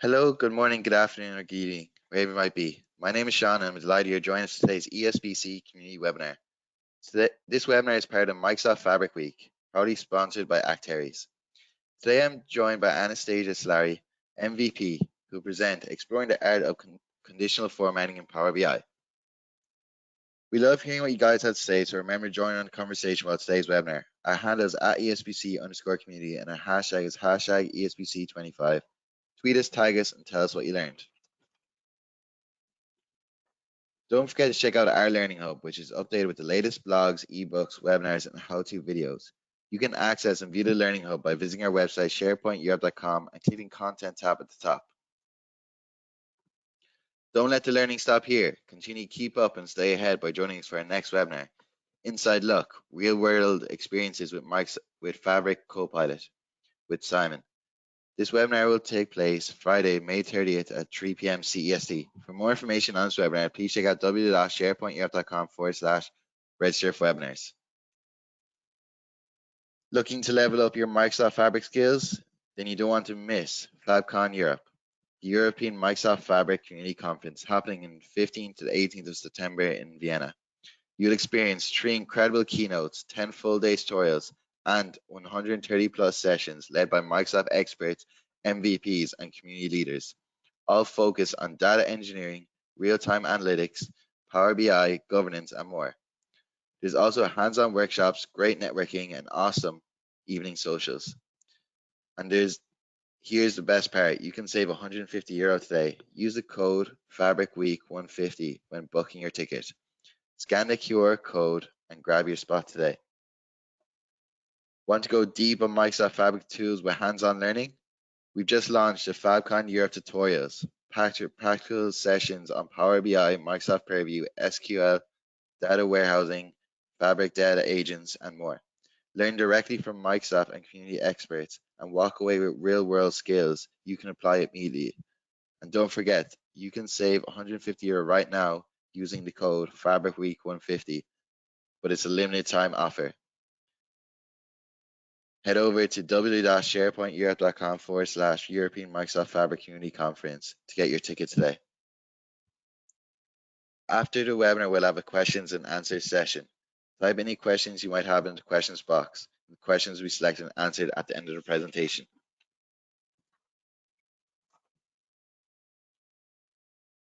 Hello, good morning, good afternoon, or good evening, wherever you might be. My name is Sean, and I'm delighted you're joining us for today's ESPC community webinar. This webinar is part of Microsoft Fabric Week, proudly sponsored by Actaries. Today I'm joined by Anastasia Slary, MVP, who will present Exploring the Art of Conditional Formatting in Power BI. We love hearing what you guys have to say, so remember joining on the conversation about today's webinar. Our handle is @ESPC_community and our hashtag is #ESPC25. Tweet us, tag us, and tell us what you learned. Don't forget to check out our Learning Hub, which is updated with the latest blogs, ebooks, webinars, and how-to videos. You can access and view the Learning Hub by visiting our website, sharepointeurope.com, and clicking Content tab at the top. Don't let the learning stop here. Continue to keep up and stay ahead by joining us for our next webinar, Inside Look, Real-World Experiences with Fabric Copilot, with Simon. This webinar will take place Friday, May 30th at 3 p.m. CEST. For more information on this webinar, please check out www.sharepointeurope.com/register for webinars. Looking to level up your Microsoft Fabric skills? Then you don't want to miss FabCon Europe, the European Microsoft Fabric Community Conference happening in 15th to the 18th of September in Vienna. You'll experience 3 incredible keynotes, 10 full-day tutorials, and 130 plus sessions led by Microsoft experts, MVPs, and community leaders, all focused on data engineering, real-time analytics, Power BI, governance, and more. There's also hands-on workshops, great networking, and awesome evening socials. And here's the best part. You can save €150 today. Use the code FABRICWEEK150 when booking your ticket. Scan the QR code and grab your spot today. Want to go deep on Microsoft Fabric tools with hands-on learning? We've just launched the FabCon Europe tutorials, practical sessions on Power BI, Microsoft Purview, SQL, data warehousing, Fabric data agents, and more. Learn directly from Microsoft and community experts and walk away with real-world skills you can apply immediately. And don't forget, you can save €150 right now using the code FABRICWEEK150, but it's a limited time offer. Head over to www.sharepointeurope.com/European Microsoft Fabric Community Conference to get your ticket today. After the webinar, we'll have a questions and answers session. Type any questions you might have in the questions box. The questions will be selected and answered at the end of the presentation.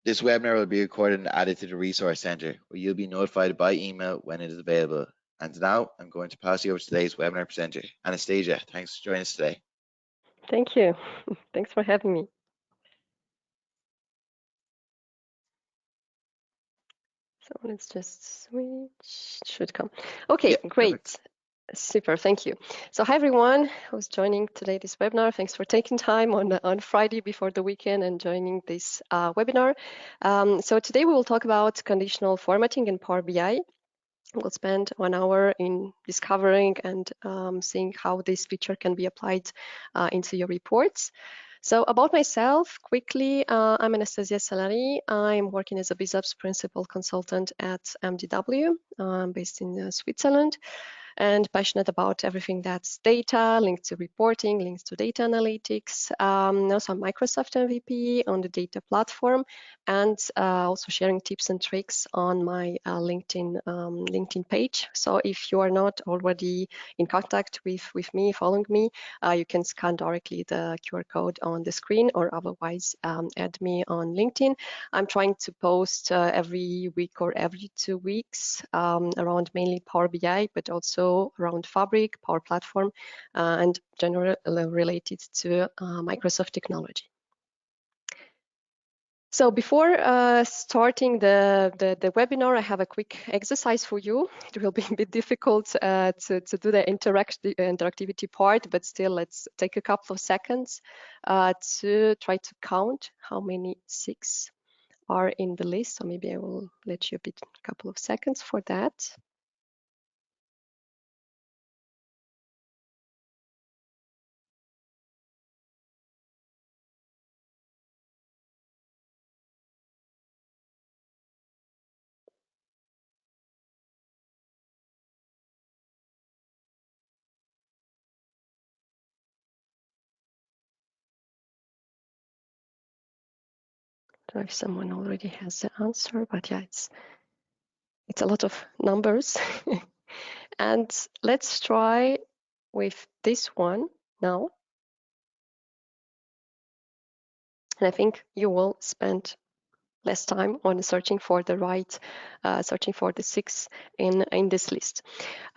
This webinar will be recorded and added to the Resource Center, where you'll be notified by email when it is available. And now I'm going to pass you over to today's webinar presenter, Anastasia. Thanks for joining us today. Thank you. Thanks for having me. So let's just switch. Should come. Okay, yeah, great. Perfect. Super, thank you. So hi everyone who's joining today this webinar. Thanks for taking time on Friday before the weekend and joining this webinar. So today we will talk about conditional formatting in Power BI. We'll spend 1 hour in discovering and seeing how this feature can be applied into your reports. So about myself, quickly, I'm Anastasia Salari. I'm working as a BizOps principal consultant at MDW, based in Switzerland, and passionate about everything that's data, linked to reporting, links to data analytics. Also, I'm Microsoft MVP on the data platform, and also sharing tips and tricks on my LinkedIn page. So if you are not already in contact with me, following me, you can scan directly the QR code on the screen, or otherwise add me on LinkedIn. I'm trying to post every week or every 2 weeks around mainly Power BI, but also around Fabric, Power Platform, and generally related to Microsoft technology. So before starting the webinar, I have a quick exercise for you. It will be a bit difficult to do the interactivity part, but still let's take a couple of seconds to try to count how many 6 are in the list. So maybe I will let you a couple of seconds for that. don't know if someone already has the answer, but yeah, it's a lot of numbers. And let's try with this one now. And I think you will spend less time on searching for the right, searching for the 6 in this list.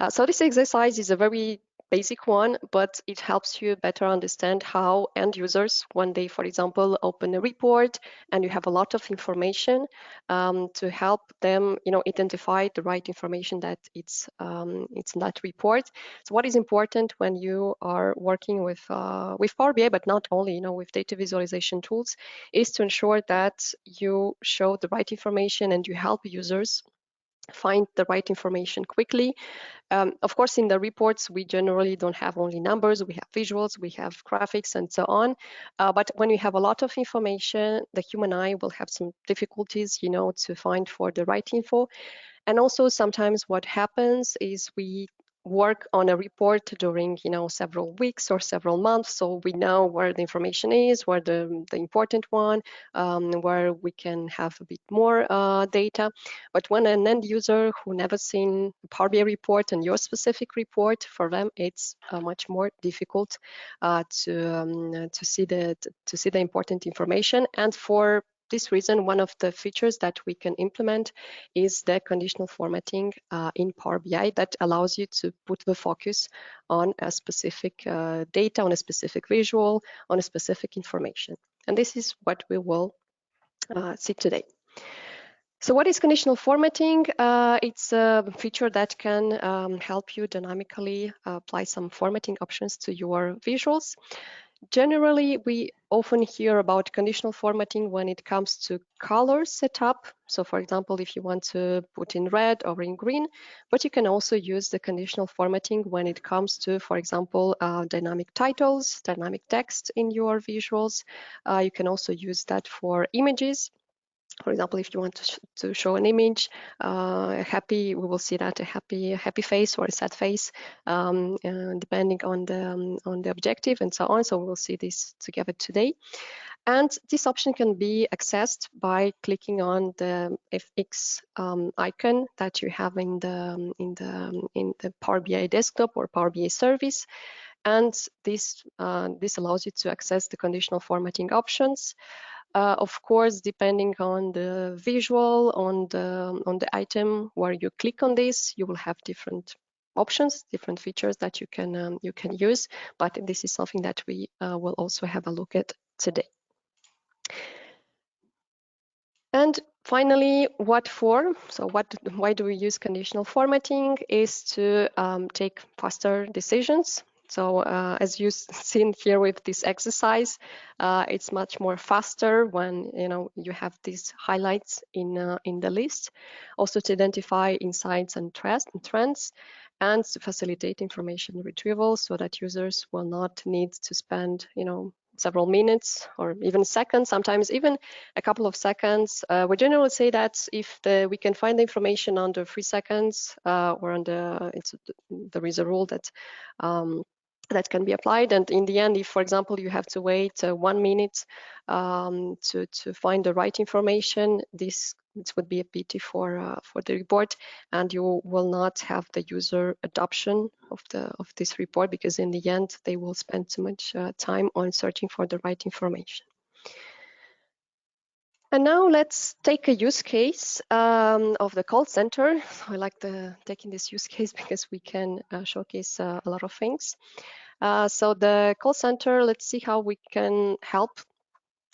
So this exercise is a very basic one, but it helps you better understand how end users, when they, for example, open a report and you have a lot of information, to help them, identify the right information that it's in that report. So what is important when you are working with Power BI, but not only, with data visualization tools, is to ensure that you show the right information and you help users find the right information quickly. Of course, in the reports, we generally don't have only numbers, we have visuals, we have graphics, and so on. But when we have a lot of information, the human eye will have some difficulties, to find for the right info. And also sometimes what happens is we work on a report during, several weeks or several months, so we know where the information is, where the important one, where we can have a bit more data. But when an end user who never seen a Power BI report and your specific report, for them it's much more difficult to see the important information. And for this reason, one of the features that we can implement is the conditional formatting in Power BI that allows you to put the focus on a specific data, on a specific visual, on a specific information. And this is what we will see today. So what is conditional formatting? It's a feature that can help you dynamically apply some formatting options to your visuals. Generally, we often hear about conditional formatting when it comes to color setup. So for example, if you want to put in red or in green, but you can also use the conditional formatting when it comes to, for example, dynamic titles, dynamic text in your visuals. You can also use that for images. For example, if you want to show an image, we will see that a happy face or a sad face, depending on the objective and so on. So we'll see this together today. And this option can be accessed by clicking on the FX icon that you have in the Power BI desktop or Power BI service. And this allows you to access the conditional formatting options. Of course, depending on the visual, on the item where you click on this, you will have different options, different features that you can use. But this is something that we will also have a look at today. And finally, what for? So why do we use conditional formatting? Is to take faster decisions. So as you've seen here with this exercise, it's much more faster when you have these highlights in the list. Also to identify insights and trends, and to facilitate information retrieval so that users will not need to spend several minutes or even seconds, sometimes even a couple of seconds. We generally say that if we can find the information under 3 seconds, or there is a rule that that can be applied. And in the end, if, for example, you have to wait 1 minute to find the right information, this would be a pity for the report, and you will not have the user adoption of this report, because in the end they will spend too much time on searching for the right information. And now let's take a use case of the call center. So I like taking this use case because we can showcase a lot of things. So the call center, let's see how we can help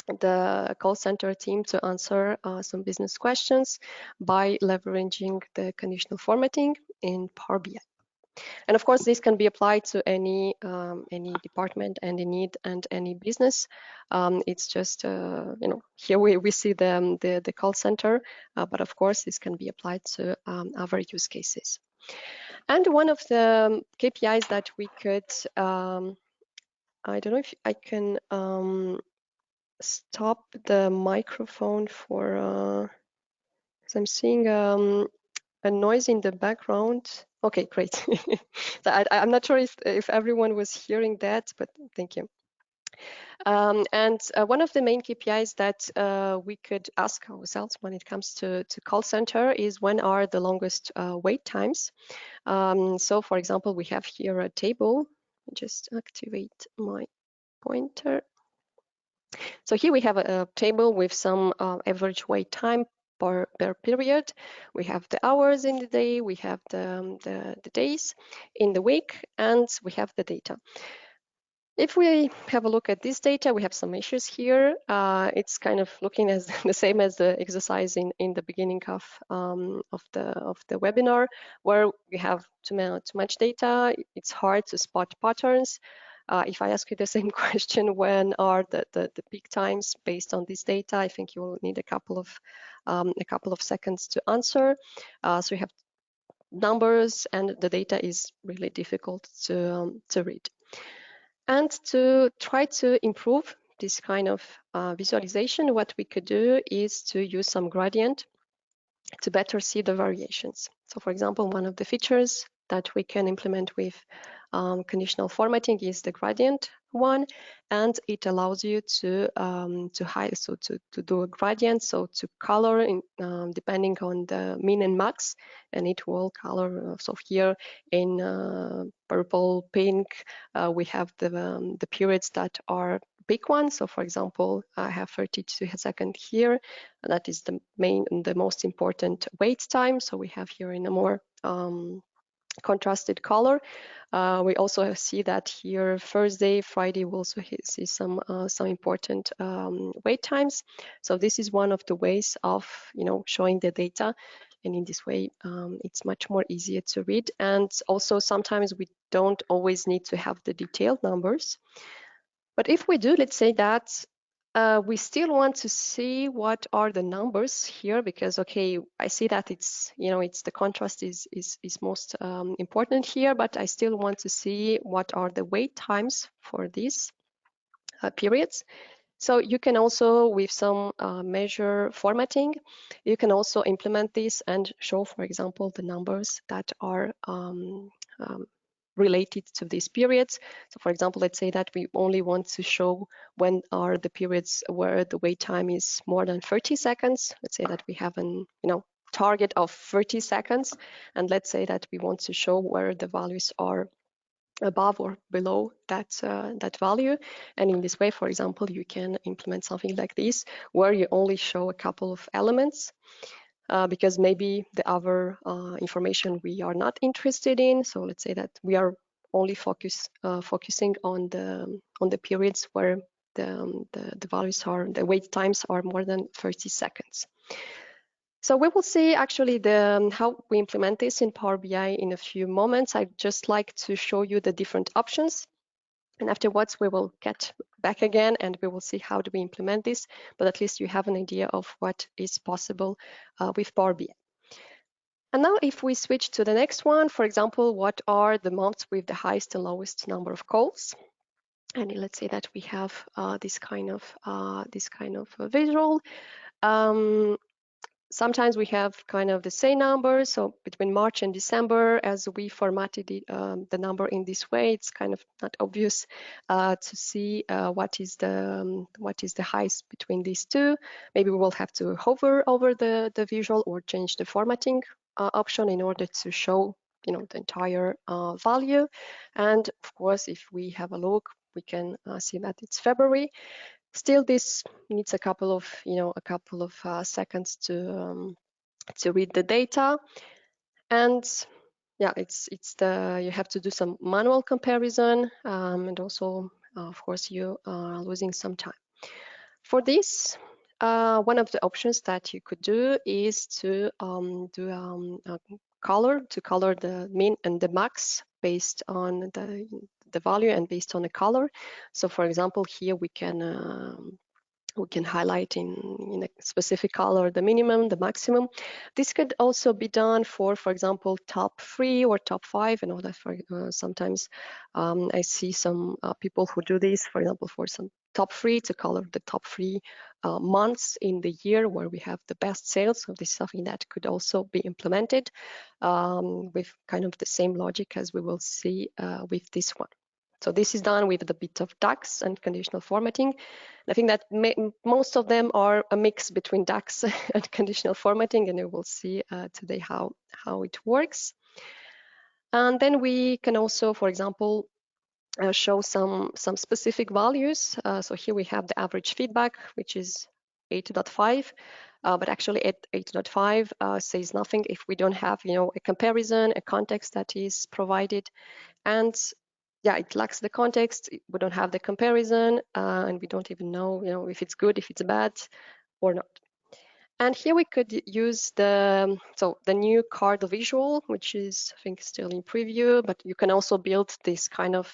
the call center team to answer some business questions by leveraging the conditional formatting in Power BI. And of course, this can be applied to any department, any need, and any business. It's just here we see the call center, but of course this can be applied to other use cases. And one of the KPIs that we could, I don't know if I can stop the microphone for, because I'm seeing a noise in the background. Okay, great. So I'm not sure if everyone was hearing that, but thank you. And one of the main KPIs that we could ask ourselves when it comes to call center is when are the longest wait times. So for example, we have here a table. Just activate my pointer. So here we have a table with some average wait time per period. We have the hours in the day, we have the days in the week, and we have the data. If we have a look at this data, we have some issues here. It's kind of looking as the same as the exercise in the beginning of the webinar, where we have too much data. It's hard to spot patterns. If I ask you the same question, when are the peak times based on this data, I think you will need a couple of seconds to answer. So you have numbers, and the data is really difficult to read. And to try to improve this kind of visualization, what we could do is to use some gradient to better see the variations. So for example, one of the features that we can implement with conditional formatting is the gradient one, and it allows you to hide, so to do a gradient, so to color in, depending on the min and max, and it will color. So here in purple, pink, we have the periods that are big ones. So for example, I have 32 seconds here. That is the most important wait time. So we have here in a more contrasted color. We also see that here Thursday, Friday, we also see some important wait times. So this is one of the ways of showing the data, and in this way it's much more easier to read. And also sometimes we don't always need to have the detailed numbers. But if we do, let's say that we still want to see what are the numbers here, because okay, I see that it's the contrast is most important here, but I still want to see what are the wait times for these periods. So you can also, with some measure formatting, you can also implement this and show, for example, the numbers that are related to these periods. So for example, let's say that we only want to show when are the periods where the wait time is more than 30 seconds. Let's say that we have an target of 30 seconds, and let's say that we want to show where the values are above or below that value. And in this way, for example, you can implement something like this, where you only show a couple of elements, because maybe the other information we are not interested in. So let's say that we are only focusing on the periods where the values are, the wait times are more than 30 seconds. So we will see actually how we implement this in Power BI in a few moments. I'd just like to show you the different options, and afterwards we will get back again and we will see how do we implement this, but at least you have an idea of what is possible with Power BI. And now if we switch to the next one, for example, what are the months with the highest and lowest number of calls? And let's say that we have this kind of visual. Sometimes we have kind of the same number. So between March and December, as we formatted it, the number in this way, it's kind of not obvious to see what is the highest between these two. Maybe we will have to hover over the visual or change the formatting option in order to show the entire value. And of course, if we have a look, we can see that it's February. Still, this needs a couple of seconds to read the data, and yeah, you have to do some manual comparison, and also of course you are losing some time. For this, one of the options that you could do is to do color the min and the max based on the value and based on the color. So for example, here we can highlight in a specific color the minimum, the maximum. This could also be done for example, top 3 or top 5. I know that sometimes I see some people who do this, for example, for some top 3 to color the top 3 months in the year where we have the best sales. So this is something that could also be implemented with kind of the same logic as we will see with this one. So this is done with a bit of DAX and conditional formatting. I think that most of them are a mix between DAX and conditional formatting, and you will see today how it works. And then we can also, for example, show some specific values. So here we have the average feedback, which is 8.5, but actually at 8.5 says nothing if we don't have, a comparison, a context that is provided. And yeah, it lacks the context. We don't have the comparison, and we don't even know, if it's good, if it's bad, or not. And here we could use the new card visual, which is, I think, still in preview, but you can also build this kind of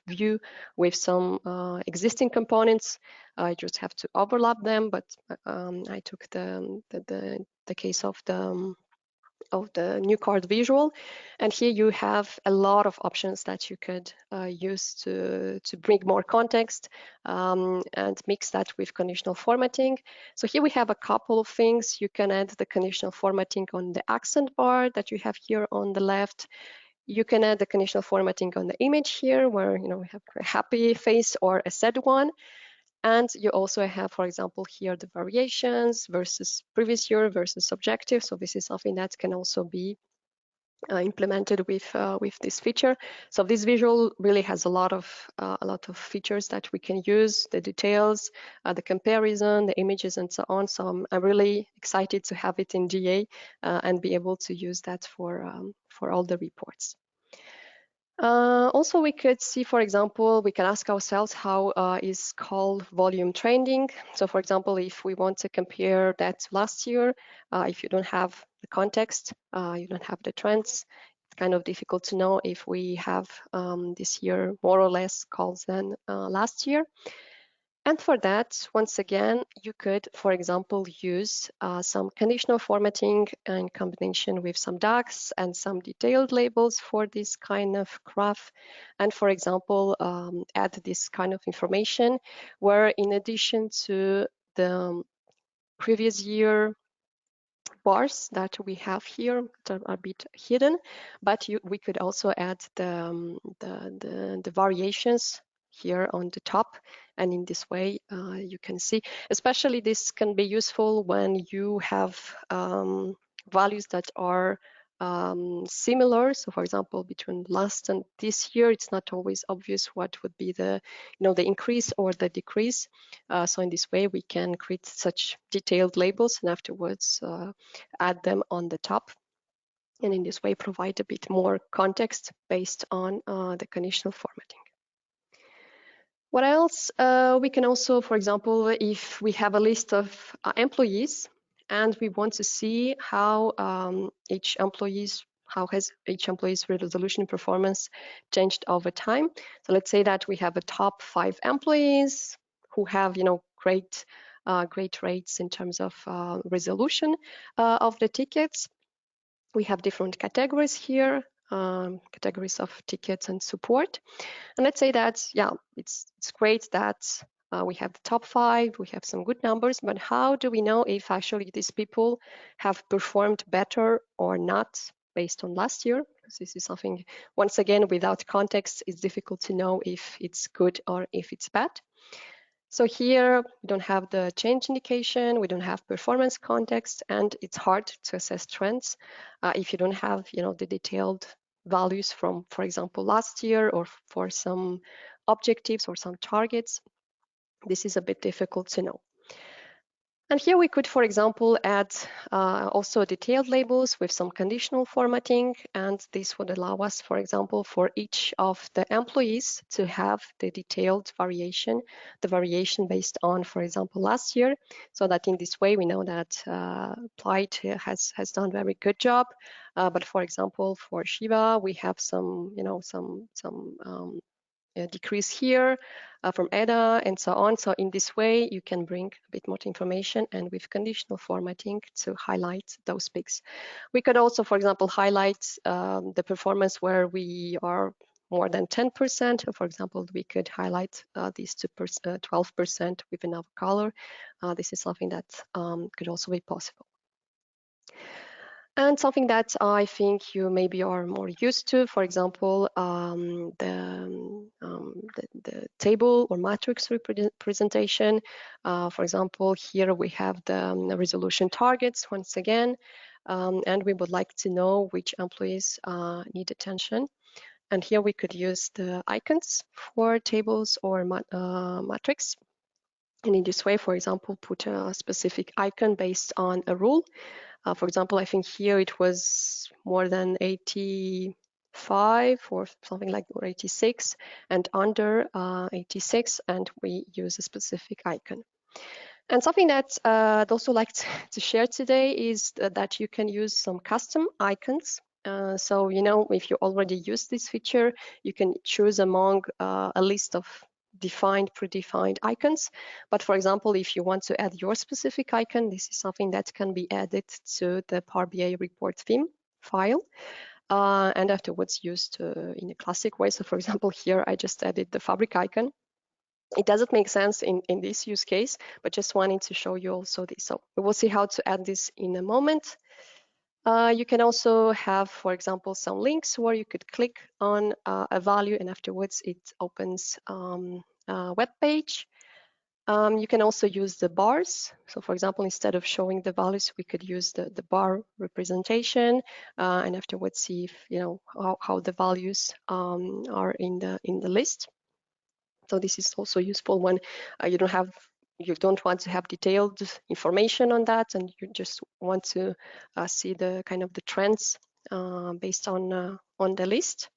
view with some existing components. I just have to overlap them, but I took the case of the new card visual, and here you have a lot of options that you could use to bring more context and mix that with conditional formatting. So here we have a couple of things. You can add the conditional formatting on the accent bar that you have here on the left. You can add the conditional formatting on the image here, where we have a happy face or a sad one. And you also have, for example, here the variations versus previous year versus objective. So this is something that can also be implemented with this feature. So this visual really has a lot of features that we can use: the details, the comparison, the images, and so on. So I'm really excited to have it in GA and be able to use that for all the reports. Also, we could see, for example, we can ask ourselves how is call volume trending. So for example, if we want to compare that last year, if you don't have the context, you don't have the trends, it's kind of difficult to know if we have this year more or less calls than last year. And for that, once again, you could, for example, use some conditional formatting in combination with some DAX and some detailed labels for this kind of graph. And for example, add this kind of information where, in addition to the previous year bars that we have here that are a bit hidden, but we could also add the variations here on the top, and in this way you can see, especially this can be useful when you have values that are similar. So for example, between last and this year, it's not always obvious what would be the increase or the decrease. So in this way we can create such detailed labels and afterwards add them on the top, and in this way provide a bit more context based on the conditional formatting. What else? We can also, for example, if we have a list of employees and we want to see how how has each employee's resolution performance changed over time. So let's say that we have a top 5 employees who have, great rates in terms of resolution of the tickets. We have different categories here, categories of tickets and support. And let's say that, yeah, it's great that we have the top 5, we have some good numbers, but how do we know if actually these people have performed better or not based on last year? Because this is something, once again, without context, it's difficult to know if it's good or if it's bad. So here we don't have the change indication, we don't have performance context, and it's hard to assess trends if you don't have, the detailed values from, for example, last year, or for some objectives or some targets. This is a bit difficult to know. And here we could, for example, add also detailed labels with some conditional formatting, and this would allow us, for example, for each of the employees to have the detailed variation, the variation based on, for example, last year, so that in this way we know that Applied has done a very good job. But for example, for Shiva, we have some, decrease here from EDA and so on. So in this way, you can bring a bit more information, and with conditional formatting to highlight those peaks. We could also, for example, highlight the performance where we are more than 10%. For example, we could highlight these 12% with another color. This is something that could also be possible. And something that I think you maybe are more used to, for example, the table or matrix representation. For example, here we have the resolution targets once again, and we would like to know which employees need attention. And here we could use the icons for tables or matrix. And in this way, for example, put a specific icon based on a rule. For example, I think here it was more than 85 or something like, or 86, and under 86, and we use a specific icon. And something that I'd also like to share today is that you can use some custom icons. So, you know, if you already use this feature, you can choose among a list of predefined icons. But for example, if you want to add your specific icon, this is something that can be added to the Power BI report theme file. And afterwards used in a classic way. So for example, here I just added the fabric icon. It doesn't make sense in this use case, but just wanting to show you also this. So we will see how to add this in a moment. You can also have, for example, some links where you could click on a value and afterwards it opens a web page. You can also use the bars. So for example, instead of showing the values, we could use the bar representation and afterwards see if, you know, how the values are in the list. So this is also useful when you don't want to have detailed information on that, and you just want to see the kind of the trends based on the list.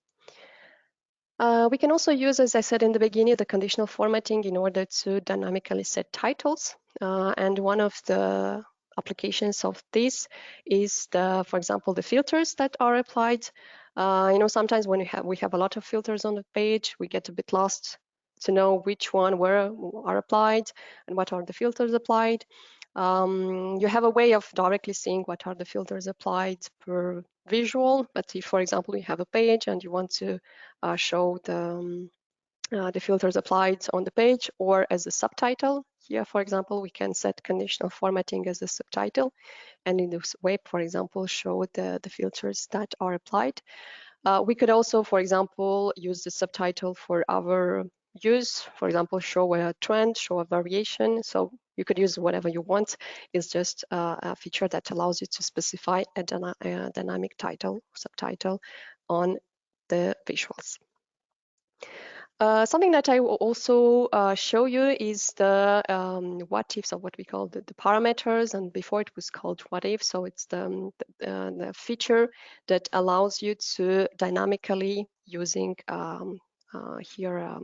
We can also use, as I said in the beginning, the conditional formatting in order to dynamically set titles. And one of the applications of this is for example, the filters that are applied. You know, sometimes when we have a lot of filters on the page, we get a bit lost to know which one where are applied and what are the filters applied. You have a way of directly seeing what are the filters applied per visual, but if, for example, you have a page and you want to show the filters applied on the page or as a subtitle, here, for example, we can set conditional formatting as a subtitle, and in this way, for example, show the filters that are applied. We could also, for example, use the subtitle for our use, for example, show a trend, show a variation. So you could use whatever you want. It's just a feature that allows you to specify a dynamic title, subtitle on the visuals. Something that I will also show you is the what ifs, or what we call the parameters, and before it was called what if. So it's the feature that allows you to dynamically using here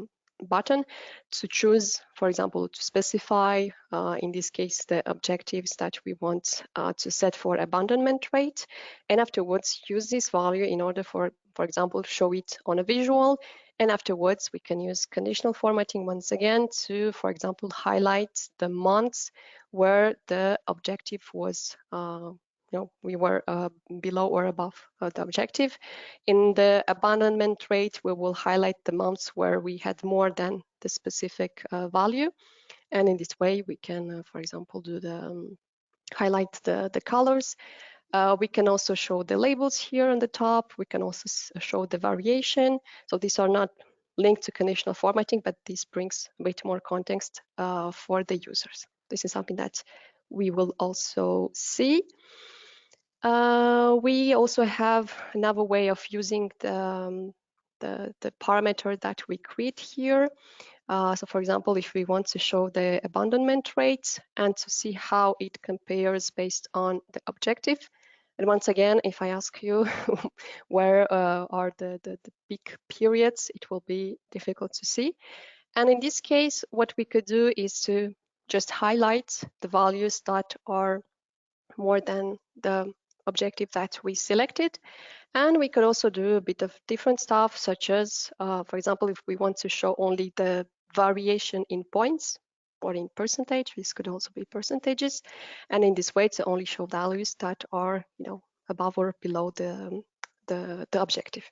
button to choose, for example, to specify in this case the objectives that we want to set for abandonment rate, and afterwards use this value in order for example, show it on a visual. And afterwards, we can use conditional formatting once again to, for example, highlight the months where the objective was, we were below or above the objective. In the abandonment rate, we will highlight the months where we had more than the specific value. And in this way, we can, for example, do highlight the colors. We can also show the labels here on the top. We can also show the variation. So these are not linked to conditional formatting, but this brings a bit more context for the users. This is something that we will also see. We also have another way of using the parameter that we create here. So for example, if we want to show the abandonment rate and to see how it compares based on the objective. And once again, if I ask you where are the peak periods, it will be difficult to see. And in this case, what we could do is to just highlight the values that are more than the objective that we selected. And we could also do a bit of different stuff, such as, for example, if we want to show only the variation in points or in percentage, this could also be percentages. And in this way, to only show values that are, above or below the objective.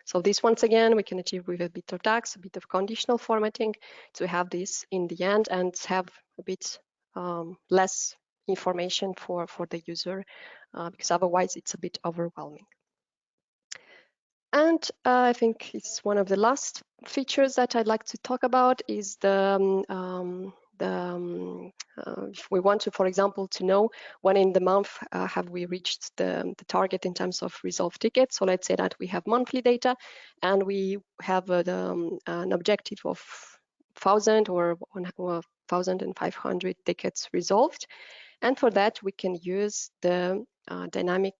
So this, once again, we can achieve with a bit of DAX, a bit of conditional formatting to have this in the end and have a bit less information for the user, because otherwise it's a bit overwhelming. And I think it's one of the last features that I'd like to talk about is if we want to, for example, to know when in the month have we reached the target in terms of resolved tickets. So let's say that we have monthly data and we have an objective of 1,000 or 1,500 tickets resolved. And for that, we can use the dynamic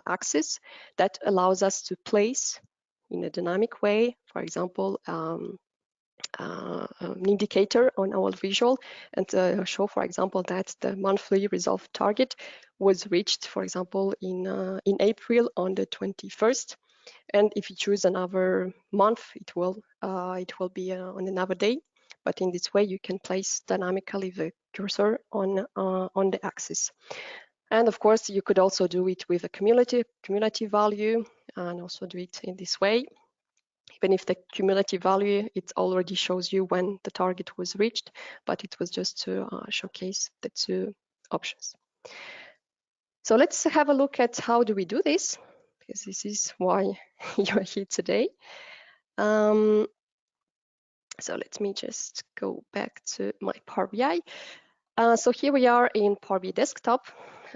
axis that allows us to place in a dynamic way, for example, an indicator on our visual and show, for example, that the monthly resolve target was reached, for example, in April on the 21st. And if you choose another month, it will be on another day. But in this way, you can place dynamically the cursor on the axis. And of course, you could also do it with a cumulative value and also do it in this way. Even if the cumulative value, it already shows you when the target was reached, but it was just to showcase the two options. So let's have a look at how do we do this, because this is why you're here today. So let me just go back to my Power BI. So here we are in Power BI Desktop,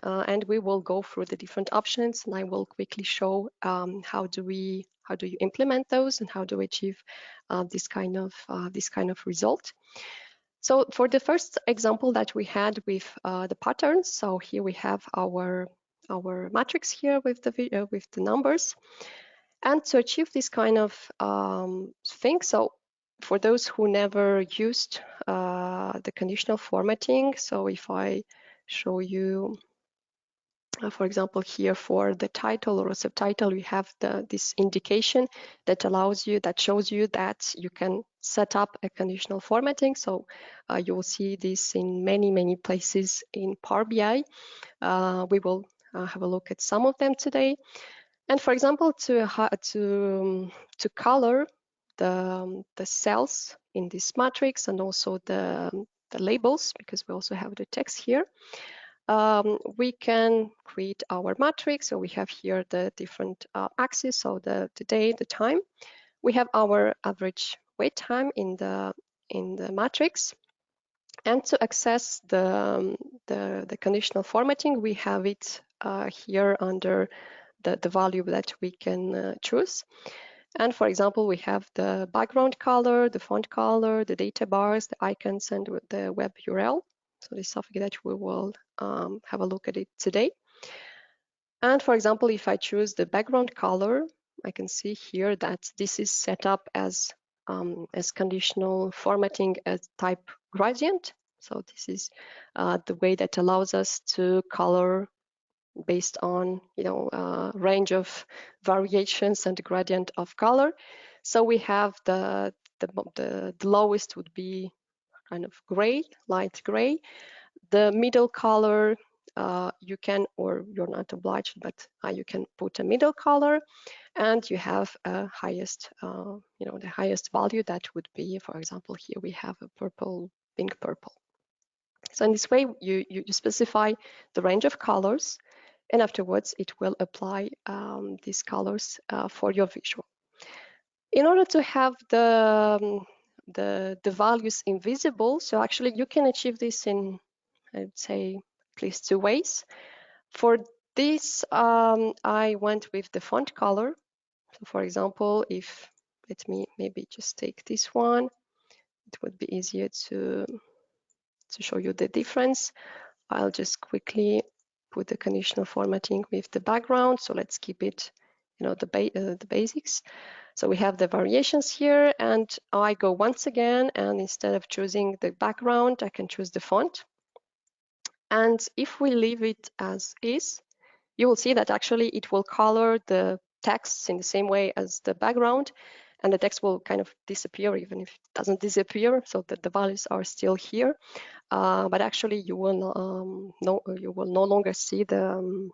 and we will go through the different options, and I will quickly show how do you implement those and how do we achieve this kind of result. So for the first example that we had with the patterns, so here we have our matrix here with the numbers, and to achieve this kind of thing. So for those who never used the conditional formatting, so if I show you, for example, here for the title or a subtitle, we have this indication that shows you that you can set up a conditional formatting. So you will see this in many places in Power BI. We will have a look at some of them today. And for example, to color the cells in this matrix and also the labels, because we also have the text here, we can create our matrix. So we have here the different axes, so the day, the time. We have our average wait time in the matrix. And to access the conditional formatting, we have it here under the value that we can choose. And for example, we have the background color, the font color, the data bars, the icons, and the web URL. So this is something that we will have a look at it today. And for example, if I choose the background color, I can see here that this is set up as conditional formatting as type gradient. So this is the way that allows us to color based on range of variations and the gradient of color. So we have the lowest would be kind of gray, light gray. The middle color you can, or you're not obliged, but you can put a middle color, and you have a highest, the highest value that would be, for example, here we have a purple, pink purple. So in this way, you specify the range of colors, and afterwards it will apply these colors for your visual. In order to have the values invisible, so actually you can achieve this in, I'd say, at least two ways. For this, I went with the font color. So for example, let me maybe just take this one, it would be easier to show you the difference. I'll just quickly put the conditional formatting with the background. So let's keep it, the basics. So we have the variations here, and I go once again, and instead of choosing the background, I can choose the font. And if we leave it as is, you will see that actually it will color the texts in the same way as the background, and the text will kind of disappear even if it doesn't disappear, so that the values are still here. But actually, you will no longer see the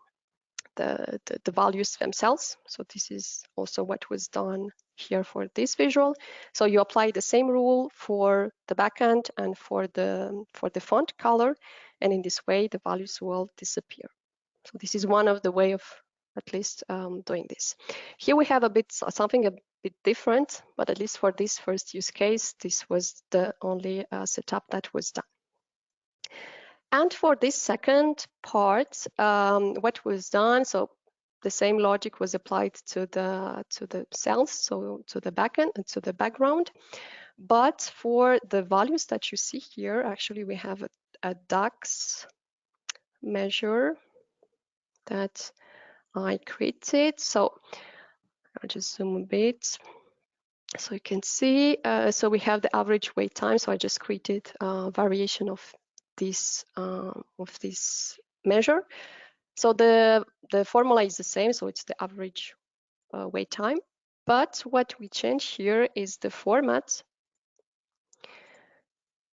values themselves. So this is also what was done here for this visual. So you apply the same rule for the backend and for the font color, and in this way the values will disappear. So this is one of the way of at least doing this. Here we have something a bit different, but at least for this first use case, this was the only setup that was done. And for this second part, what was done, so the same logic was applied to the cells, so to the backend and to the background. But for the values that you see here, actually we have a DAX measure that I created. So I'll just zoom a bit so you can see. So we have the average wait time. So I just created a variation of this measure. So the formula is the same. So it's the average wait time. But what we change here is the format.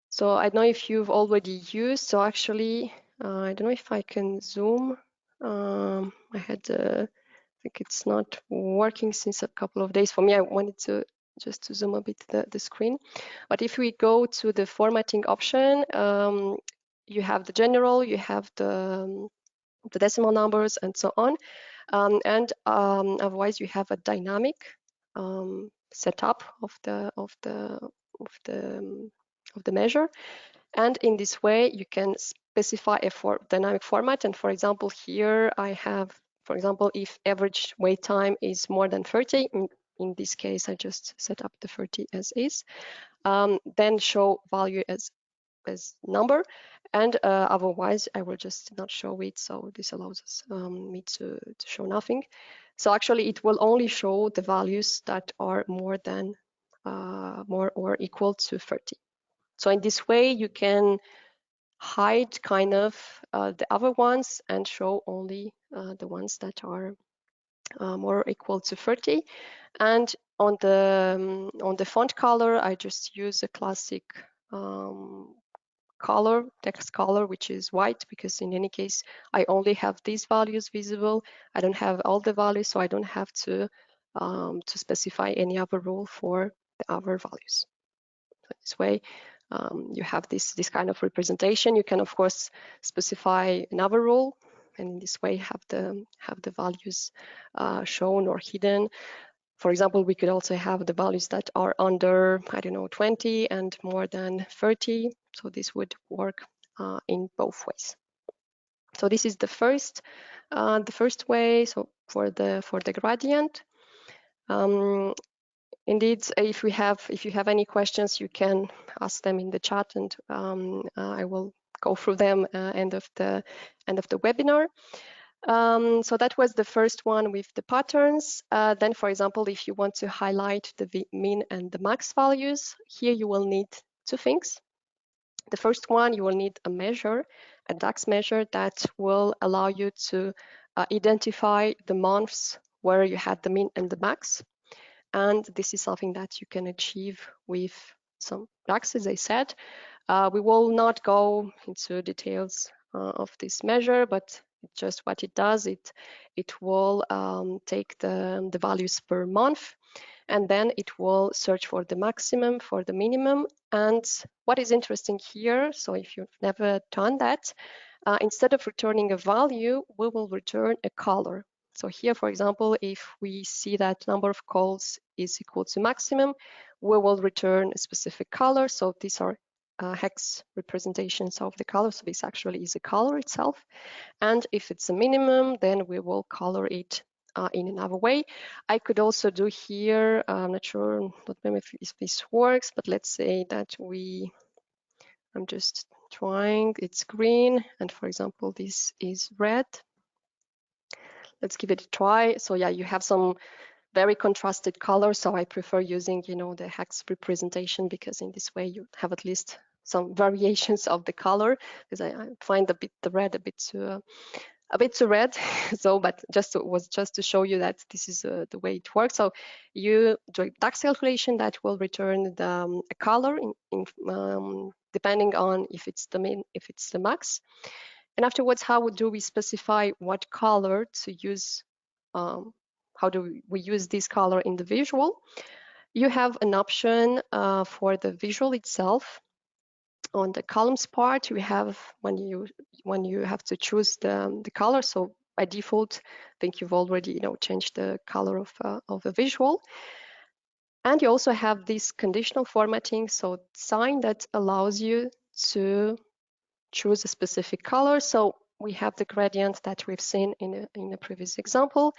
So I don't know if you've already used. So actually, I don't know if I can zoom. I think it's not working since a couple of days for me. I wanted to just to zoom a bit the screen. But if we go to the formatting option, you have the general, you have the decimal numbers and so on. Otherwise you have a dynamic setup of the measure. And in this way, you can specify a dynamic format. And for example, here I have, for example, if average wait time is more than 30, in this case, I just set up the 30 as is, then show value as number, and otherwise I will just not show it. So this allows us me to show nothing. So actually, it will only show the values that are more or equal to 30. So in this way, you can hide kind of the other ones and show only the ones that are more equal to 30. And on the font color, I just use a classic text color, which is white, because in any case, I only have these values visible. I don't have all the values, so I don't have to specify any other rule for the other values. So this way, you have this kind of representation. You can of course specify another rule, and in this way have the values shown or hidden. For example, we could also have the values that are under, I don't know, 20 and more than 30. So this would work in both ways. So this is the first way. So for the gradient. Indeed, if you have any questions, you can ask them in the chat, and I will go through them end of the webinar. So that was the first one with the patterns. Then, for example, if you want to highlight the min and the max values, here you will need two things. The first one, you will need a measure, a DAX measure that will allow you to identify the months where you had the min and the max. And this is something that you can achieve with some DAX, as I said. We will not go into details of this measure, but just what it does, it will take the values per month, and then it will search for the maximum, for the minimum. And what is interesting here, so if you've never done that, instead of returning a value, we will return a color. So here, for example, if we see that number of calls is equal to maximum, we will return a specific color. So these are hex representations of the color. So this actually is a color itself. And if it's a minimum, then we will color it in another way. I could also do here, I'm not sure, not remember if this works, but let's say that I'm just trying, it's green, and for example, this is red. Let's give it a try. So yeah, you have some very contrasted colors. So I prefer using, the hex representation, because in this way you have at least some variations of the color, because I find the red a bit too red. So, but was just to show you that this is the way it works. So you do a DAX calculation that will return a color depending on if it's the min, if it's the max. And afterwards, how do we specify what color to use? how do we use this color in the visual? You have an option for the visual itself. On the columns part, you have when you have to choose the color. So by default, I think you've already changed the color of the visual. And you also have this conditional formatting, so sign that allows you to choose a specific color. So we have the gradient that we've seen in a previous example.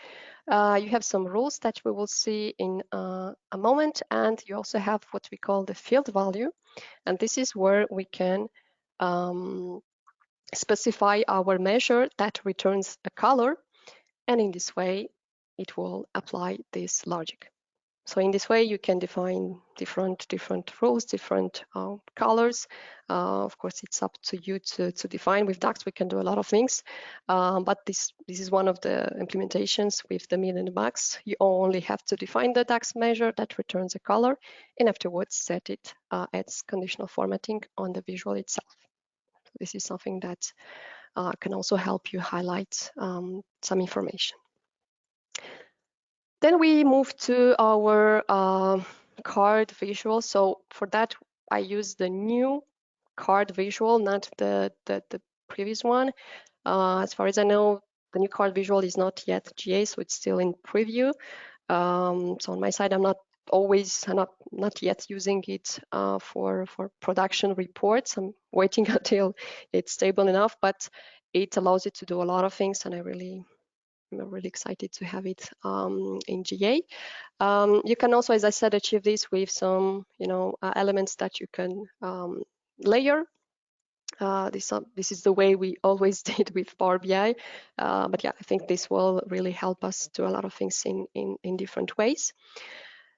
You have some rules that we will see in a moment, and you also have what we call the field value. And this is where we can specify our measure that returns a color, and in this way it will apply this logic. So in this way you can define different rules, different colors. Of course, it's up to you to define. With DAX we can do a lot of things, but this is one of the implementations with the min and the max. You only have to define the DAX measure that returns a color, and afterwards set it as conditional formatting on the visual itself. This is something that can also help you highlight some information. Then we move to our card visual. So for that, I use the new card visual, not the previous one. As far as I know, the new card visual is not yet GA, so it's still in preview. So on my side, I'm not yet using it for production reports. I'm waiting until it's stable enough, but it allows you to do a lot of things, and I'm really excited to have it in GA. You can also, as I said, achieve this with some elements that you can layer. This is the way we always did with Power BI, but yeah, I think this will really help us do a lot of things in different ways.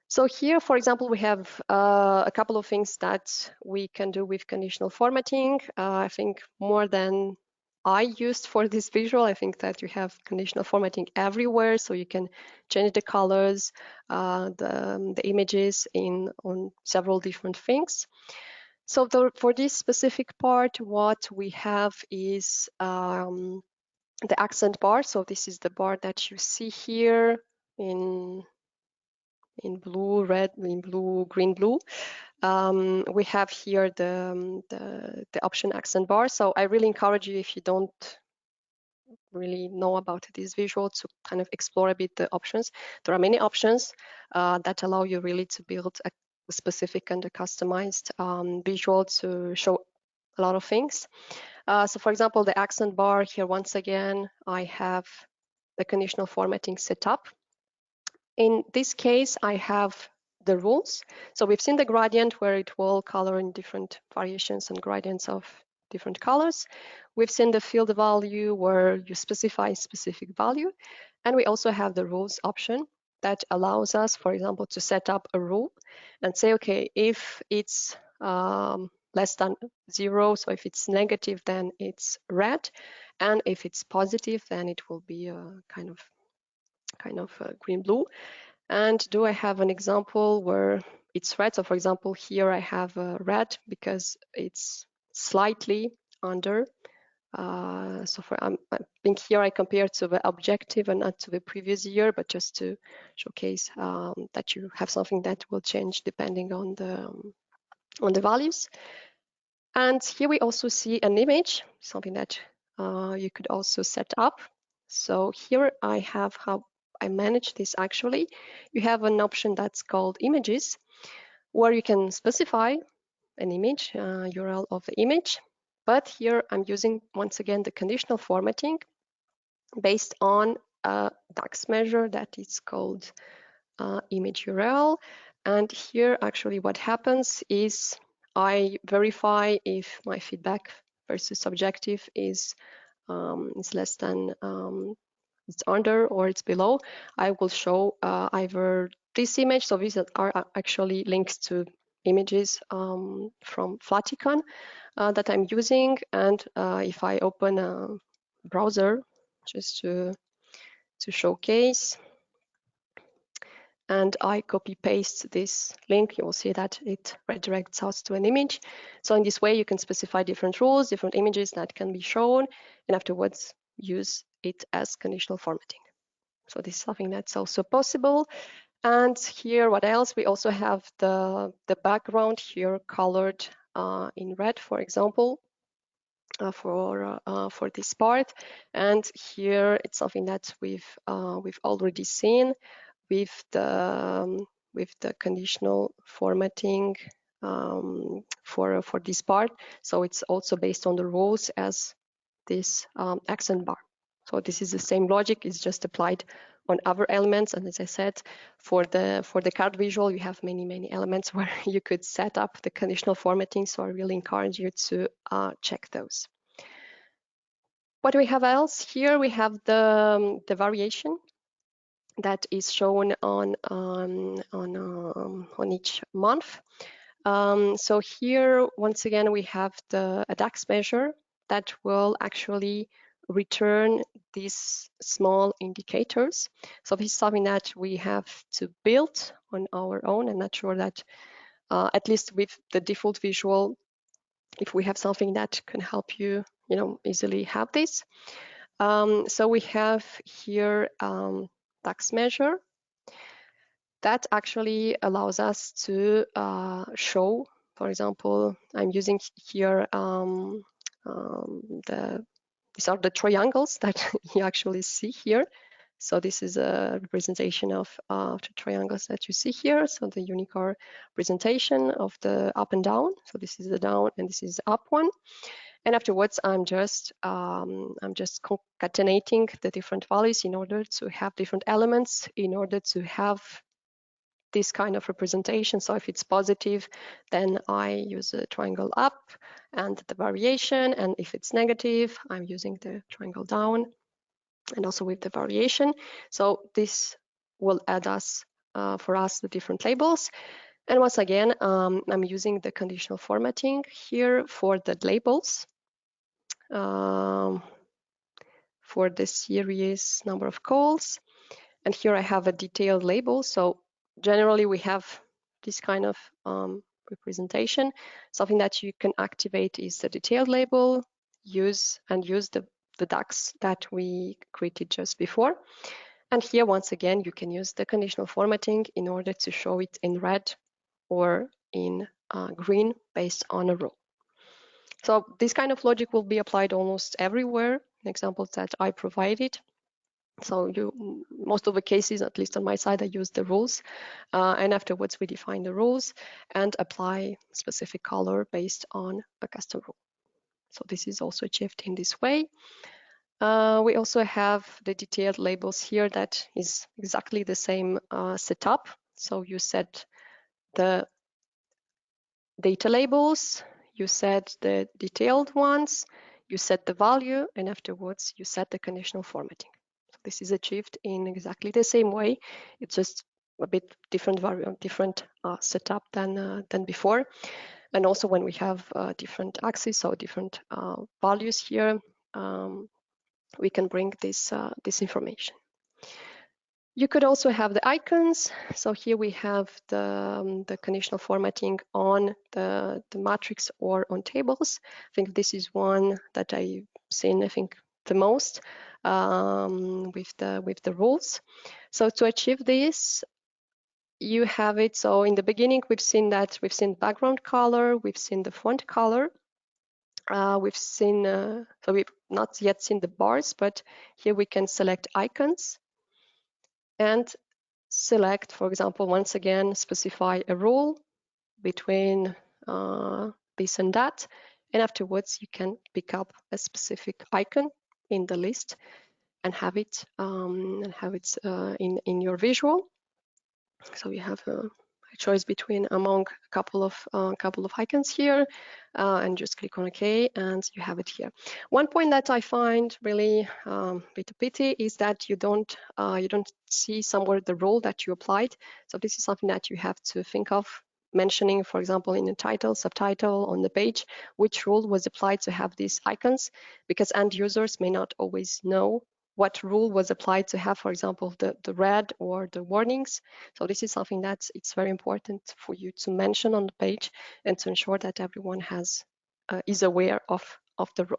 So here, for example, we have a couple of things that we can do with conditional formatting. I think more than I used for this visual, I think that you have conditional formatting everywhere, so you can change the colors, the images on several different things. So for this specific part, what we have is the accent bar. So this is the bar that you see here in blue, red, in blue, green, blue. We have here the option accent bar. So I really encourage you, if you don't really know about this visual, to kind of explore a bit the options. There are many options that allow you really to build a specific and a customized visual to show a lot of things. So for example, the accent bar here, once again, I have the conditional formatting set up. In this case, I have the rules. So we've seen the gradient where it will color in different variations and gradients of different colors. We've seen the field value where you specify a specific value. And we also have the rules option that allows us, for example, to set up a rule and say, okay, if it's less than 0, so if it's negative, then it's red. And if it's positive, then it will be a kind of green-blue. And do I have an example where it's red? So for example, here I have red because it's slightly under. So I think here I compare to the objective and not to the previous year, but just to showcase that you have something that will change depending on the values. And here we also see an image, something that you could also set up. So here I have how I manage this actually. You have an option that's called images, where you can specify an image, URL of the image. But here I'm using, once again, the conditional formatting based on a DAX measure that is called image URL. And here actually what happens is I verify if my feedback versus objective is less than, it's under or it's below. I will show either this image. So these are actually links to images from Flaticon that I'm using. And if I open a browser just to showcase, and I copy paste this link, you will see that it redirects us to an image. So in this way, you can specify different rules, different images that can be shown, and afterwards use it as conditional formatting. So this is something that's also possible. And here, what else? We also have the background here colored in red, for example, for this part. And here it's something that we've already seen with the conditional formatting for this part. So it's also based on the rules as this accent bar. So this is the same logic, it's just applied on other elements. And as I said, for the card visual, you have many elements where you could set up the conditional formatting. So I really encourage you to check those. What do we have else? Here we have the variation that is shown on each month. So here, once again, we have a DAX measure that will actually return these small indicators. So this is something that we have to build on our own. I'm not sure that, at least with the default visual, if we have something that can help you, easily have this. So we have here DAX measure that actually allows us to show, for example, I'm using here these are the triangles that you actually see here. So this is a representation of the triangles that you see here. So the Unicor presentation of the up and down. So this is the down and this is the up one. And afterwards, I'm just concatenating the different values in order to have different elements, in order to have this kind of representation. So if it's positive, then I use a triangle up and the variation. And if it's negative, I'm using the triangle down and also with the variation. So this will add for us the different labels. And once again, I'm using the conditional formatting here for the labels. For the series number of calls. And here I have a detailed label. So generally we have this kind of representation. Something that you can activate is the detailed label, use the DAX that we created just before. And here, once again, you can use the conditional formatting in order to show it in red or in green based on a rule. So this kind of logic will be applied almost everywhere, examples that I provided. So most of the cases, at least on my side, I use the rules. And afterwards, we define the rules and apply specific color based on a custom rule. So this is also achieved in this way. We also have the detailed labels here that is exactly the same setup. So you set the data labels, you set the detailed ones, you set the value, and afterwards you set the conditional formatting. So this is achieved in exactly the same way. It's just a bit different setup than before. And also when we have different axes, so different values here, we can bring this information. You could also have the icons. So here we have the conditional formatting on the matrix or on tables. I think this is one that I've seen, I think, the most with the rules. So to achieve this, you have it. So in the beginning, we've seen background color, we've seen the font color. We've seen, so we've not yet seen the bars, but here we can select icons and select, for example, once again, specify a rule between this and that. And afterwards, you can pick up a specific icon in the list and have it in your visual. So you have a choice among a couple of icons here, and just click on OK, and you have it here. One point that I find really bit of pity is that you don't see somewhere the rule that you applied. So this is something that you have to think of, mentioning, for example, in the title, subtitle, on the page, which rule was applied to have these icons, because end users may not always know what rule was applied to have, for example, the red or the warnings. So this is something that it's very important for you to mention on the page and to ensure that everyone is aware of the rule.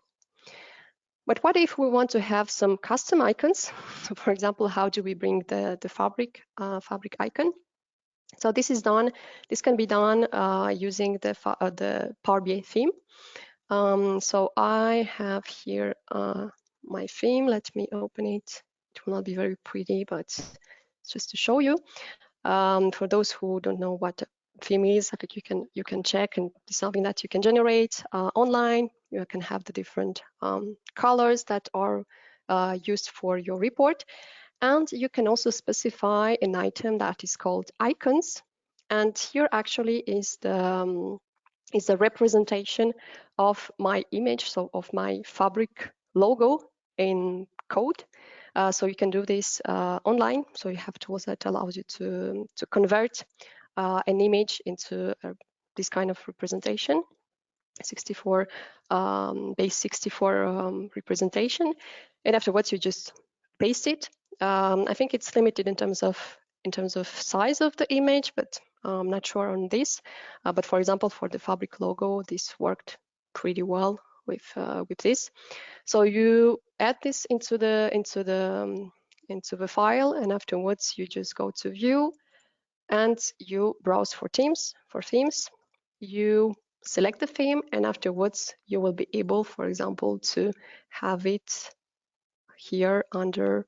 But what if we want to have some custom icons? So for example, how do we bring the fabric icon? So this is done. This can be done using the Power BI theme. So I have here my theme. Let me open it. It will not be very pretty, but it's just to show you. For those who don't know what a theme is, I think you can check, and it's something that you can generate online. You can have the different colors that are used for your report, and you can also specify an item that is called icons. And here actually is the representation of my image, so of my fabric logo in code. So you can do this online. So you have tools that allows you to convert an image into this kind of representation, 64 base 64 representation, and afterwards you just paste it. I think it's limited in terms of size of the image, but I'm not sure on this. But for example, for the fabric logo, this worked pretty well with this. So you add this into the file, and afterwards you just go to view and you browse for themes. You select the theme, and afterwards you will be able, for example, to have it here under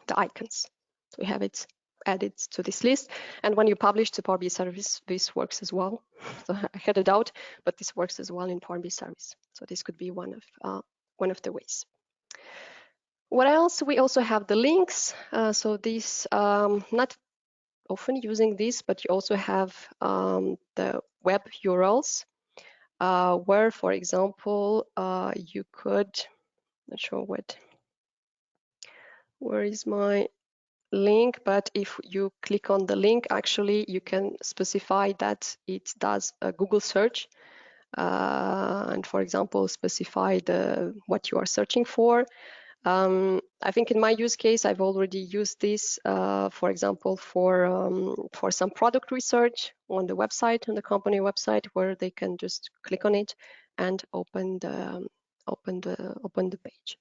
the icons. So we have it added to this list, and when you publish to Power BI service, this works as well. So I had a doubt, but this works as well in Power BI service. So this could be one of the ways. What else? We also have the links. So this not often using this, but you also have the web URLs where, for example, you could, not sure where is my link, but if you click on the link, actually you can specify that it does a Google search, and for example specify what you are searching for. I think in my use case, I've already used this, for example, for some product research on the website, on the company website, where they can just click on it and open the page.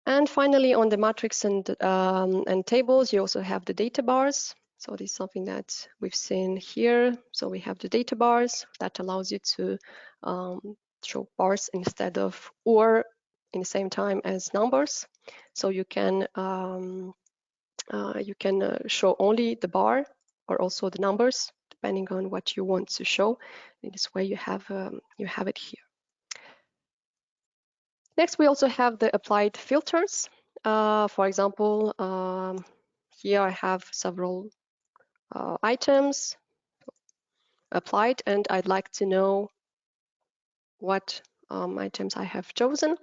And finally, on the matrix and tables, you also have the data bars. So this is something that we've seen here. So we have the data bars that allows you to show bars instead of or in the same time as numbers. So you can show only the bar or also the numbers, depending on what you want to show. In this way, you have it here. Next, we also have the applied filters. For example, here I have several items applied, and I'd like to know what items I have chosen.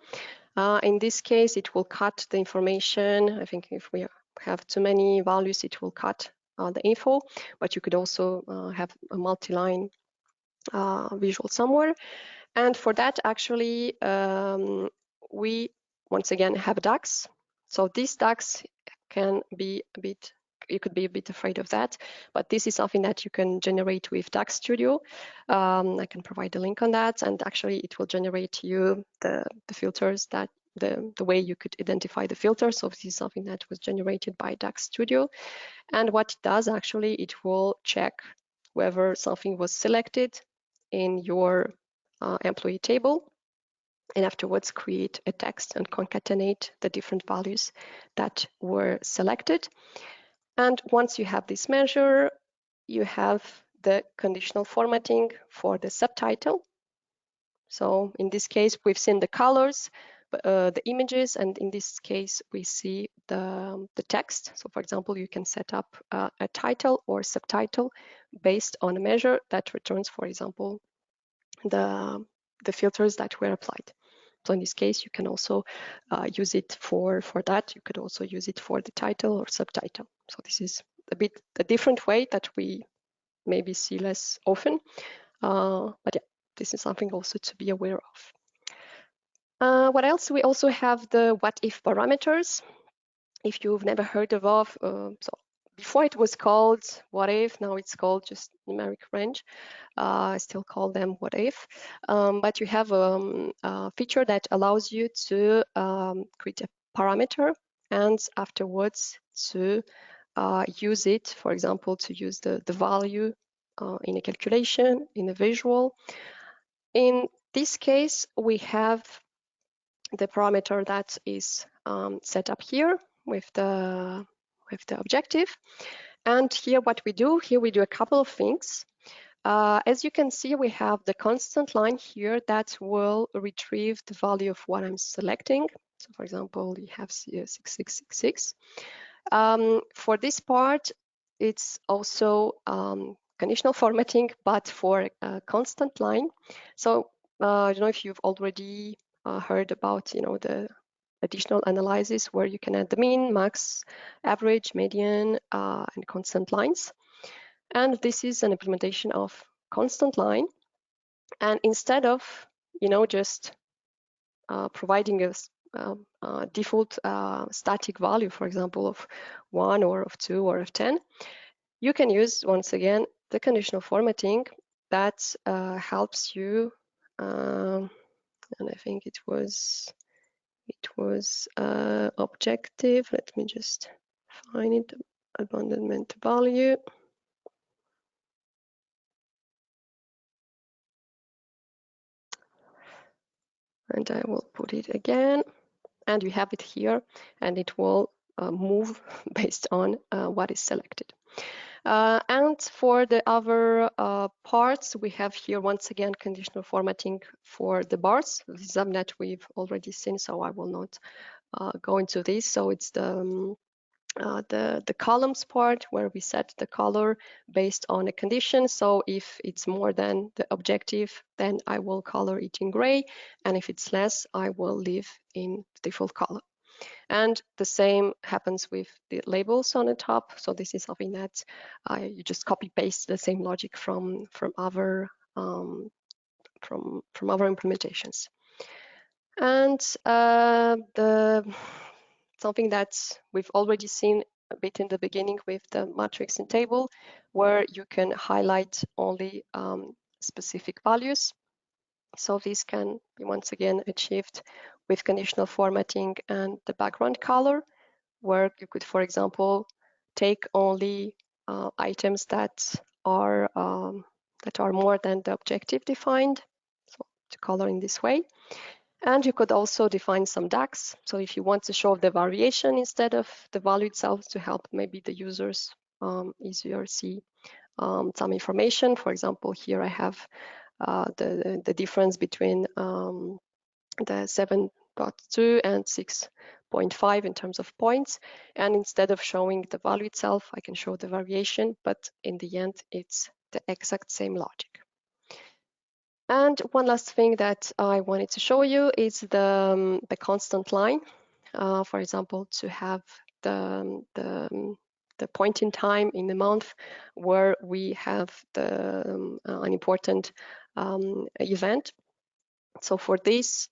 In this case, it will cut the information. I think if we have too many values, it will cut the info, but you could also have a multi-line visual somewhere. And for that, actually, we once again have DAX. So this DAX can be a bit, you could be a bit afraid of that, but this is something that you can generate with DAX Studio. I can provide a link on that, and actually it will generate you the filters that the way you could identify the filters. So this is something that was generated by DAX Studio. And what it does actually, it will check whether something was selected in your employee table, and afterwards create a text and concatenate the different values that were selected. And once you have this measure, you have the conditional formatting for the subtitle. So in this case, we've seen the colors, the images, and in this case, we see the text. So for example, you can set up a title or subtitle based on a measure that returns, for example, the filters that were applied. So in this case, you can also use it for that. You could also use it for the title or subtitle. So this is a different way that we maybe see less often. But yeah, this is something also to be aware of. What else? We also have the what if parameters. If you've never heard of, so before it was called what if, now it's called just numeric range. I still call them what if, but you have a feature that allows you to create a parameter and afterwards to use it, for example, to use the value in a calculation, in a visual. In this case, we have the parameter that is set up here with the objective. And here what we do, here we do a couple of things. As you can see, we have the constant line here that will retrieve the value of what I'm selecting. So for example, you have 6666. For this part, it's also conditional formatting, but for a constant line. So I don't know if you've already heard about, the additional analysis where you can add the mean, max, average, median, and constant lines. And this is an implementation of constant line. And instead of, just providing a default static value, for example, of 1 or of 2 or of 10, you can use, once again, the conditional formatting that helps you, and I think it was objective. Let me just find it, abandonment value. And I will put it again, and you have it here, and it will move based on what is selected. And for the other parts, we have here once again conditional formatting for the bars. This is something that we've already seen, so I will not go into this. So it's the columns part where we set the color based on a condition. So if it's more than the objective, then I will color it in gray. And if it's less, I will leave in default color. And the same happens with the labels on the top. So this is something that you just copy paste the same logic from other from other implementations. And something that we've already seen a bit in the beginning with the matrix and table, where you can highlight only specific values. So this can be once again achieved with conditional formatting and the background color, where you could, for example, take only items that are more than the objective defined, so to color in this way. And you could also define some DAX. So if you want to show the variation instead of the value itself to help maybe the users easier see some information. For example, here I have the difference between the 7.2 and 6.5 in terms of points. And instead of showing the value itself, I can show the variation, but in the end, it's the exact same logic. And one last thing that I wanted to show you is the constant line. For example, to have the point in time in the month where we have an important event. So for this,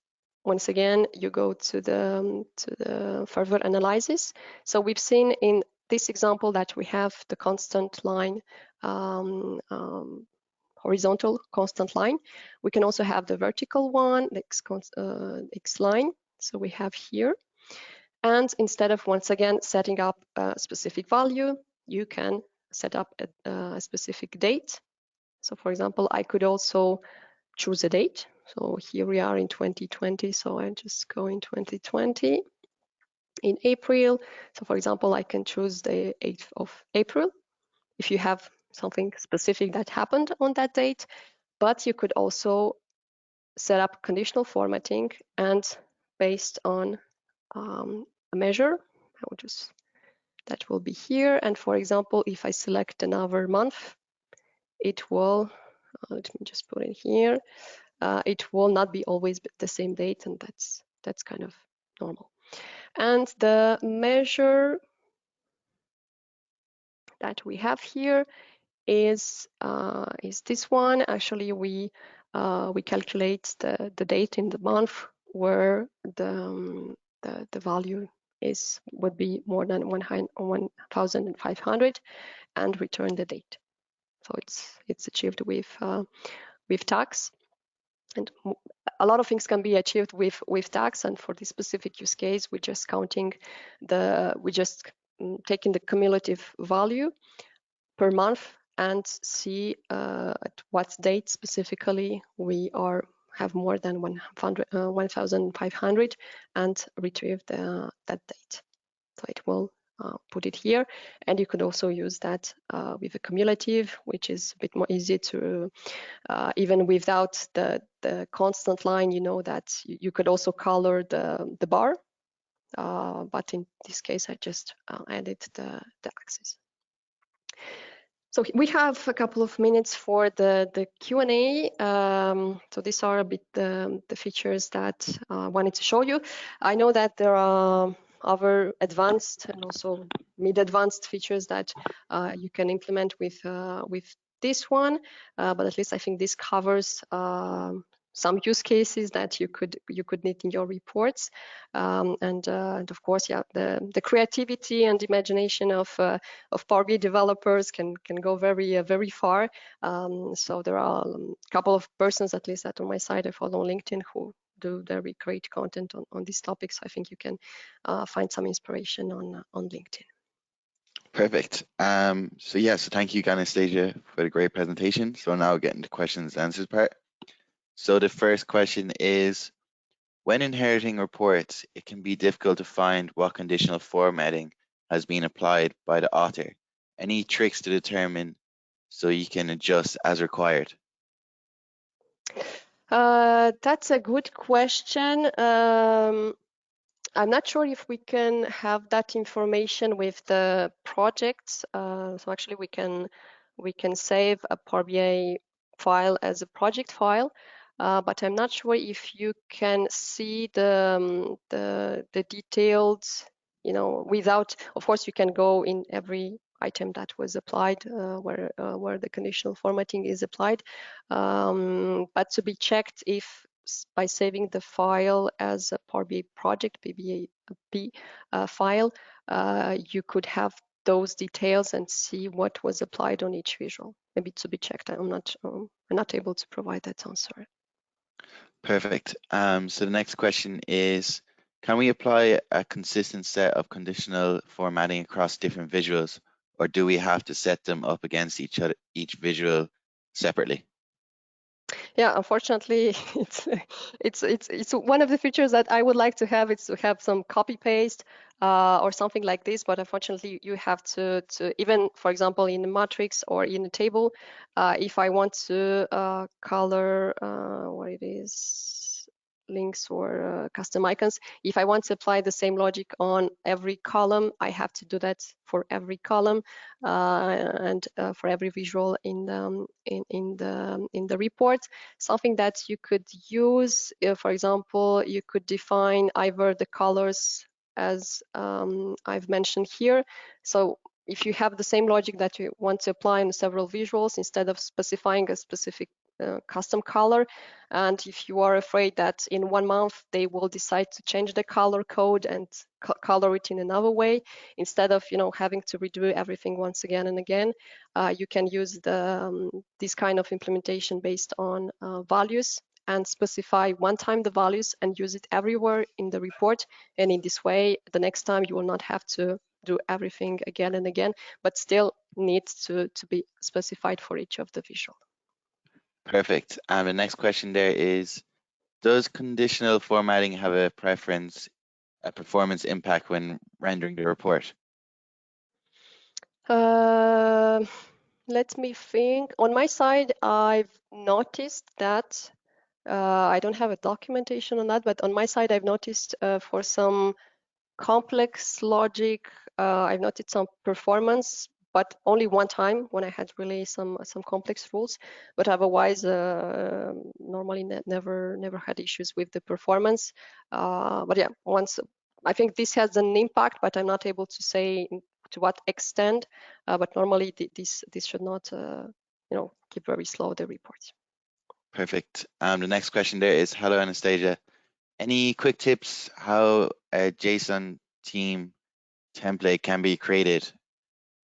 once again, you go to the further analysis. So we've seen in this example that we have the constant line, horizontal constant line. We can also have the vertical one, the X line. So we have here. And instead of, once again, setting up a specific value, you can set up a specific date. So for example, I could also choose a date. So here we are in 2020. So I just go in 2020 in April. So for example, I can choose the 8th of April if you have something specific that happened on that date. But you could also set up conditional formatting, and based on a measure, that will be here. And for example, if I select another month, it will, let me just put it here. It will not be always the same date, and that's kind of normal. And the measure that we have here is this one. Actually, we calculate the date in the month where the value would be more than 1,500, and return the date. So it's achieved with tags, and a lot of things can be achieved with tags. And for this specific use case, we're just taking the cumulative value per month and see at what date specifically we have more than 1,500 and retrieve that date. So it will put it here, and you could also use that with a cumulative, which is a bit more easy to even without the constant line. You know that you could also color the bar, but in this case I just added the axis. So we have a couple of minutes for the Q&A. So these are a bit the features that I wanted to show you. I know that there are other advanced and also mid-advanced features that you can implement with this one, but at least I think this covers some use cases that you could need in your reports, and of course, yeah, the creativity and imagination of Power BI developers can go very far. So there are a couple of persons, at least that on my side I follow on LinkedIn, who do very great content on these topics. I think you can find some inspiration on LinkedIn. Perfect. So thank you, Anastasia, for the great presentation. So now we're getting to questions and answers part. So the first question is, when inheriting reports, it can be difficult to find what conditional formatting has been applied by the author. Any tricks to determine so you can adjust as required? That's a good question. I'm not sure if we can have that information with the projects. So actually we can save a Power BI file as a project file, but I'm not sure if you can see the detailed, without, of course you can go in every item that was applied where the conditional formatting is applied, but to be checked if by saving the file as a Power BI project, PBAP file, you could have those details and see what was applied on each visual. Maybe to be checked. I'm not able to provide that answer. Perfect. So the next question is, can we apply a consistent set of conditional formatting across different visuals, or do we have to set them up against each visual separately? Yeah, unfortunately, it's one of the features that I would like to have. It's to have some copy paste or something like this. But unfortunately, you have to even, for example, in a matrix or in a table, if I want to color what it is, links or custom icons, if I want to apply the same logic on every column, I have to do that for every column and for every visual in the report. Something that you could use, for example, you could define either the colors as I've mentioned here. So if you have the same logic that you want to apply on several visuals, instead of specifying a specific custom color, and if you are afraid that in 1 month they will decide to change the color code and color it in another way, instead of having to redo everything once again and again, you can use this kind of implementation based on values and specify one time the values and use it everywhere in the report. And in this way, the next time you will not have to do everything again and again, but still needs to be specified for each of the visual. Perfect. And the next question there is, does conditional formatting have a performance impact when rendering the report? Let me think. On my side, I've noticed that I don't have a documentation on that, but on my side, I've noticed for some complex logic, I've noticed some performance, but only one time when I had really some complex rules. But otherwise, normally never had issues with the performance. But yeah, I think this has an impact, but I'm not able to say to what extent. But normally this should not keep very slow the reports. Perfect. The next question there is, hello Anastasia. Any quick tips how a JSON team template can be created.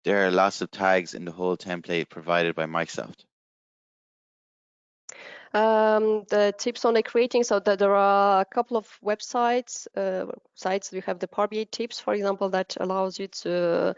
There are lots of tags in the whole template provided by Microsoft. The tips on the creating, so that there are a couple of websites, sites. You have the Power BI tips, for example, that allows you to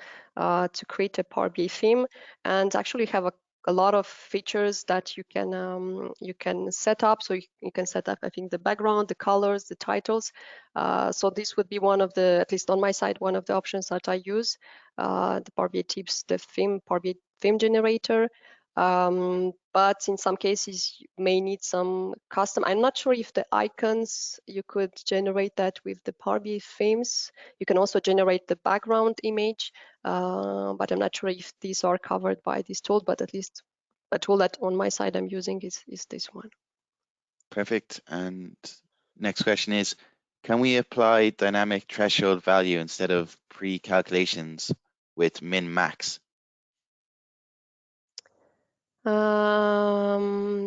create a Power BI theme, and actually have a lot of features that you can set up. So you can set up, I think, the background, the colors, the titles. So this would be one of the, at least on my side, one of the options that I use. The Power BI tips, the theme, Power BI theme generator. But in some cases you may need some custom. I'm not sure if the icons, you could generate that with the Power BI themes. You can also generate the background image, but I'm not sure if these are covered by this tool, but at least a tool that on my side I'm using is this one. Perfect. And next question is, can we apply dynamic threshold value instead of pre-calculations with min-max?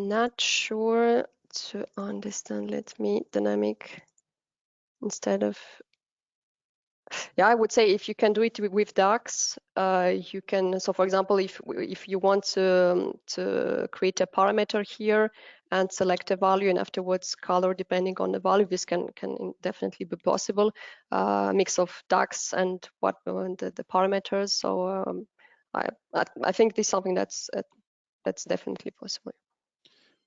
Not sure to understand. Let me dynamic instead of. Yeah, I would say if you can do it with DAX, you can. So, for example, if you want to create a parameter here and select a value and afterwards color depending on the value, this can definitely be possible. Mix of DAX and the parameters. So I think this is something that's definitely possible.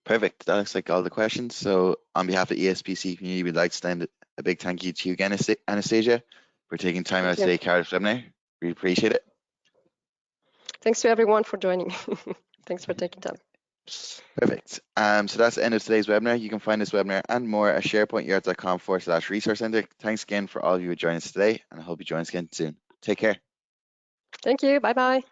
Perfect. That looks like all the questions. So on behalf of the ESPC community, we'd like to send a big thank you to you again, Anastasia, for taking time out today, Cardiff webinar. We appreciate it. Thanks to everyone for joining. Thanks for taking time. Perfect. So that's the end of today's webinar. You can find this webinar and more at sharepointyards.com/resource center. Thanks again for all of you who joined us today, and I hope you join us again soon. Take care. Thank you. Bye-bye.